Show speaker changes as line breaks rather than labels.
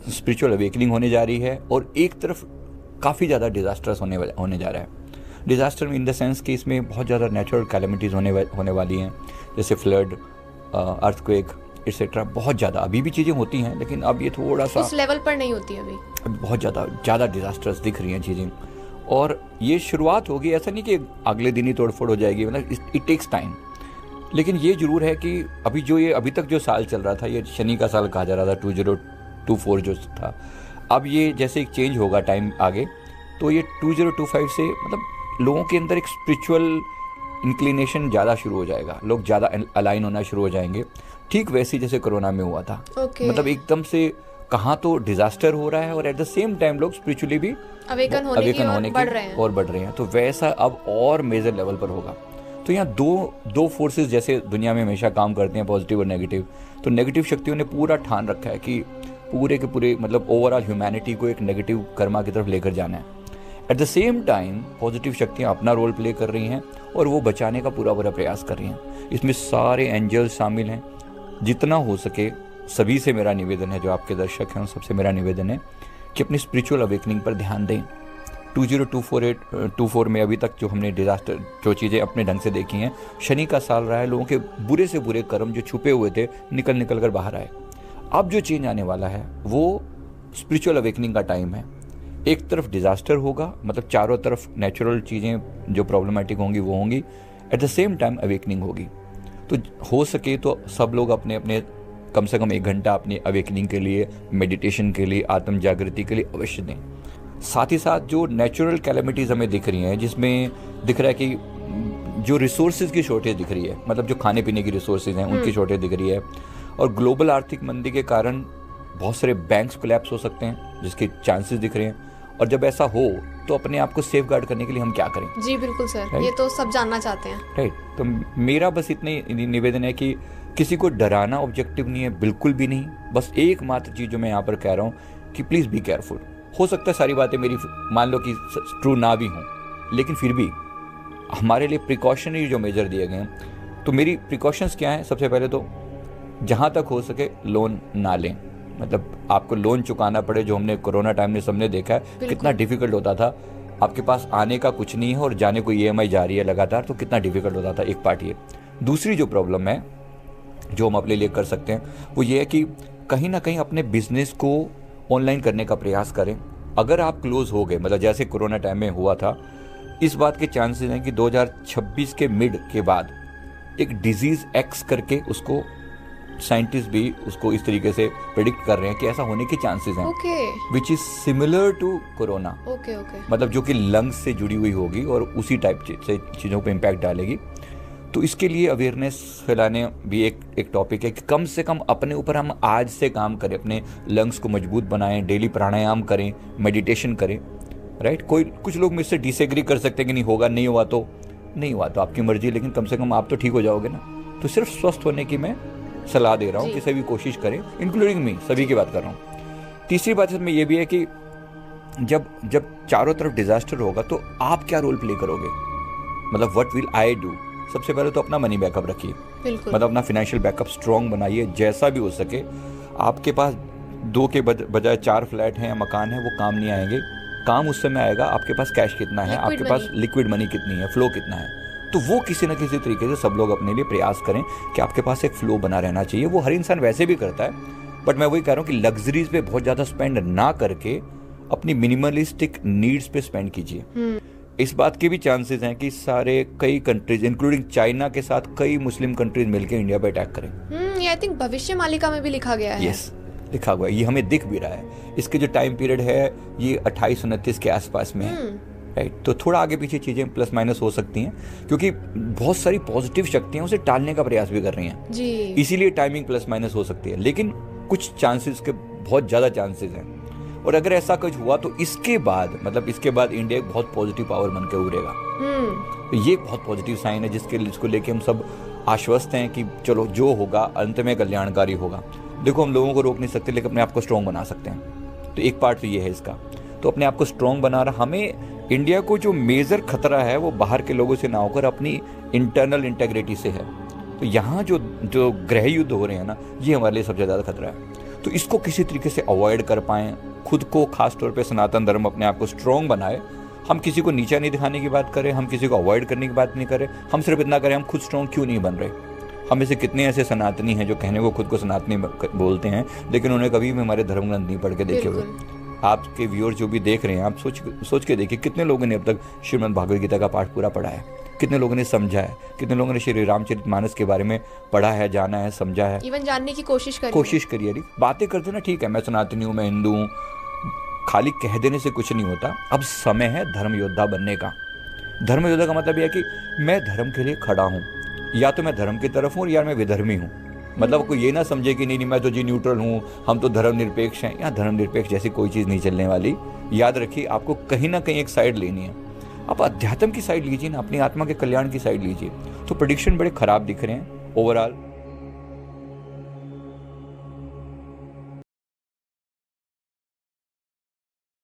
Spiritual awakening होने जा रही है, और एक तरफ काफ़ी ज़्यादा डिज़ास्टर्स होने जा रहा है। डिज़ास्टर इन द सेंस कि इसमें बहुत ज़्यादा नेचुरल कैलेमिटीज़ होने वाली हैं, जैसे फ्लड, अर्थक्वेक एक्सेट्रा। बहुत ज़्यादा अभी भी चीज़ें होती हैं, लेकिन अब ये थोड़ा सा
उस लेवल पर नहीं होती अभी
बहुत ज़्यादा डिज़ास्टर्स दिख रही हैं चीज़ें। और ये शुरुआत होगी, ऐसा नहीं कि अगले दिन ही तोड़फोड़ हो जाएगी, मतलब इट टेक्स टाइम। लेकिन ये ज़रूर है कि अभी तक जो साल चल रहा था, ये शनि का साल कहा जा रहा था, 2024 जो था, अब ये जैसे एक चेंज होगा टाइम आगे, तो ये 2025 से मतलब लोगों के अंदर एक स्पिरिचुअल इंक्लिनेशन ज़्यादा शुरू हो जाएगा, लोग ज़्यादा अलाइन होना शुरू हो जाएंगे, ठीक वैसे जैसे कोरोना में हुआ था। मतलब एकदम से कहाँ तो डिजास्टर हो रहा है और एट द सेम टाइम लोग स्पिरिचुअली भी
अवेकन होने की और बढ़ रहे हैं,
तो वैसा अब और मेजर लेवल पर होगा। तो यहाँ दो फोर्सेस जैसे दुनिया में हमेशा काम करते हैं, पॉजिटिव और नेगेटिव। तो नेगेटिव शक्तियों ने पूरा ठान रखा है कि पूरे के पूरे मतलब ओवरऑल ह्यूमैनिटी को एक नेगेटिव कर्मा की तरफ लेकर जाना है। At the same time positive शक्तियाँ अपना रोल प्ले कर रही हैं और वो बचाने का पूरा प्रयास कर रही हैं। इसमें सारे एंजल्स शामिल हैं। जितना हो सके सभी से मेरा निवेदन है, जो आपके दर्शक हैं उन सबसे मेरा निवेदन है कि अपनी स्पिरिचुअल अवेकनिंग पर ध्यान दें। 2024 में अभी तक जो हमने डिजास्टर जो चीज़ें अपने ढंग से देखी हैं, शनि का साल रहा है, लोगों के बुरे से बुरे कर्म जो छुपे हुए थे निकल कर बाहर आए। अब जो चेंज आने वाला है वो स्पिरिचुअल अवेकनिंग का टाइम है। एक तरफ डिजास्टर होगा, मतलब चारों तरफ नेचुरल चीज़ें जो प्रॉब्लमेटिक होंगी वो होंगी, at the same time awakening होगी। तो हो सके तो सब लोग अपने अपने कम से कम 1 घंटा अपनी अवेकनिंग के लिए, मेडिटेशन के लिए, आत्म जागृति के लिए अवश्य दें। साथ ही साथ जो नेचुरल कैलेमिटीज़ हमें दिख रही हैं, जिसमें दिख रहा है कि जो रिसोर्सेज की शॉर्टेज दिख रही है, मतलब जो खाने पीने की रिसोर्सेज हैं उनकी शॉर्टेज दिख रही है, और ग्लोबल आर्थिक मंदी के कारण बहुत सारे बैंक्स कोलैप्स हो सकते हैं जिसके चांसेस दिख रहे हैं। और जब ऐसा हो तो अपने आप को सेफ गार्ड करने के लिए हम क्या करें?
जी बिल्कुल सर, ये तो सब जानना चाहते हैं।
राइट, तो मेरा बस इतने निवेदन है कि किसी को डराना ऑब्जेक्टिव नहीं है, बिल्कुल भी नहीं। बस एकमात्र चीज़ जो मैं यहाँ पर कह रहा हूँ कि प्लीज़ बी केयरफुल। हो सकता है सारी बातें मेरी मान लो कि ट्रू ना भी हों, लेकिन फिर भी हमारे लिए प्रिकॉशनरी जो मेजर दिए गए हैं, तो मेरी प्रिकॉशंस क्या हैं? सबसे पहले तो जहाँ तक हो सके लोन ना लें। मतलब आपको लोन चुकाना पड़े, जो हमने कोरोना टाइम में सबने देखा है कितना डिफिकल्ट होता था। आपके पास आने का कुछ नहीं है और जाने को EMI जा रही है लगातार, तो कितना डिफिकल्ट होता था। एक पार्ट ये। दूसरी जो प्रॉब्लम है जो हम अपने लिए कर सकते हैं वो ये है कि कहीं ना कहीं अपने बिजनेस को ऑनलाइन करने का प्रयास करें। अगर आप क्लोज हो गए, मतलब जैसे कोरोना टाइम में हुआ था, इस बात के चांसेस हैं कि 2026 के मिड के बाद एक डिजीज X करके उसको साइंटिस्ट भी उसको इस तरीके से प्रेडिक्ट कर रहे हैं कि ऐसा होने के चांसेस हैं, which is similar to corona. मतलब जो कि लंग्स से जुड़ी हुई होगी और उसी टाइप से चीज़ों पे इम्पैक्ट डालेगी। तो इसके लिए अवेयरनेस फैलाने भी एक टॉपिक है कि कम से कम अपने ऊपर हम आज से काम करें, अपने लंग्स को मजबूत बनाएं, डेली प्राणायाम करें, मेडिटेशन करें। राइट, कुछ लोग मुझसे डिसएग्री कर सकते हैं कि नहीं होगा, नहीं हुआ तो आपकी मर्जी, लेकिन कम से कम आप तो ठीक हो जाओगे ना। तो सिर्फ स्वस्थ होने की मैं सलाह दे रहा हूँ कि सभी कोशिश करें, इंक्लूडिंग मी, सभी की बात कर रहा हूँ। तीसरी बात इसमें यह भी है कि जब चारों तरफ डिजास्टर होगा तो आप क्या रोल प्ले करोगे? मतलब व्हाट विल आई डू? सबसे पहले तो अपना मनी बैकअप रखिए, मतलब अपना फाइनेंशियल बैकअप स्ट्रॉन्ग बनाइए। जैसा भी हो सके, आपके पास 2 के बजाय 4 फ्लैट हैं या मकान है, वो काम नहीं आएंगे। काम उस समय आएगा आपके पास कैश कितना है, आपके पास लिक्विड मनी कितनी है, फ्लो कितना है। तो वो किसी न किसी तरीके से सब लोग अपने लिए प्रयास करें कि आपके पास एक फ्लो बना रहना चाहिए। वो हर इंसान वैसे भी करता है, बट मैं वही कह रहा हूँ कि लग्जरीज पे बहुत ज़्यादा स्पेंड ना करके अपनी मिनिमलिस्टिक नीड्स पे स्पेंड कीजिए। इस बात के भी चांसेस हैं कि कई कंट्रीज इंक्लूडिंग चाइना के साथ कई मुस्लिम कंट्रीज मिलकर इंडिया पे अटैक करें।
ये आई थिंक भविष्य मालिका में भी लिखा गया है।
यस, लिखा हुआ है, ये हमें दिख भी रहा है। इसके जो टाइम पीरियड है ये 2829 के आसपास में है। राइट, तो थोड़ा आगे पीछे चीजें प्लस माइनस हो सकती हैं, क्योंकि बहुत सारी पॉजिटिव शक्तियां उसे टालने का प्रयास भी कर रही हैं जी। इसीलिए टाइमिंग प्लस माइनस हो सकती है, लेकिन कुछ चांसेस के बहुत ज्यादा चांसेस हैं। और अगर ऐसा कुछ हुआ तो इसके बाद इंडिया एक बहुत पॉजिटिव पावर बन के उभरेगा। तो ये एक बहुत पॉजिटिव साइन है जिसको लेके हम सब आश्वस्त हैं कि चलो जो होगा अंत में कल्याणकारी होगा। देखो, हम लोगों को रोक नहीं सकते, लेकिन अपने आप को स्ट्रॉन्ग बना सकते हैं। तो एक पार्ट तो ये है इसका, तो अपने आप को स्ट्रॉन्ग बना रहा। हमें इंडिया को जो मेजर खतरा है वो बाहर के लोगों से ना होकर अपनी इंटरनल इंटेग्रिटी से है। तो यहाँ जो ग्रह युद्ध हो रहे हैं ना, ये हमारे लिए सबसे ज़्यादा खतरा है। तो इसको किसी तरीके से अवॉइड कर पाएँ, खुद को खास तौर पे सनातन धर्म अपने आप को स्ट्रॉन्ग बनाए। हम किसी को नीचा नहीं दिखाने की बात करें, हम किसी को अवॉइड करने की बात नहीं करें, हम सिर्फ इतना करें हम खुद स्ट्रॉन्ग क्यों नहीं बन रहे। हम में से कितने ऐसे सनातनी हैं जो कहने को खुद को सनातनी बोलते हैं, लेकिन उन्हें कभी भी हमारे धर्म ग्रंथ नहीं पढ़ के देखे हुए। आपके व्यूअर्स जो भी देख रहे हैं, आप सोच के देखिए कितने लोगों ने अब तक श्रीमद् भागवत गीता का पाठ पूरा पढ़ा है, कितने लोगों ने समझा है, कितने लोगों ने श्री रामचरितमानस के बारे में पढ़ा है, जाना है, समझा है,
इवन जानने की कोशिश करिए।
बातें करते ना, ठीक है मैं सनातनी हूँ, मैं हिंदू हूँ, खाली कह देने से कुछ नहीं होता। अब समय है धर्म योद्धा बनने का। धर्म योद्धा का मतलब यह है कि मैं धर्म के लिए खड़ा हूँ, या तो मैं धर्म की तरफ हूँ या मैं विधर्मी हूँ। मतलब कोई ये ना समझे कि नहीं मैं तो जी न्यूट्रल हूँ, हम तो धर्मनिरपेक्ष हैं। यहाँ धर्मनिरपेक्ष जैसी कोई चीज़ नहीं चलने वाली। याद रखिए, आपको कहीं ना कहीं एक साइड लेनी है। आप अध्यात्म की साइड लीजिए ना, अपनी आत्मा के कल्याण की साइड लीजिए। तो प्रेडिक्शन बड़े खराब दिख रहे हैं ओवरऑल।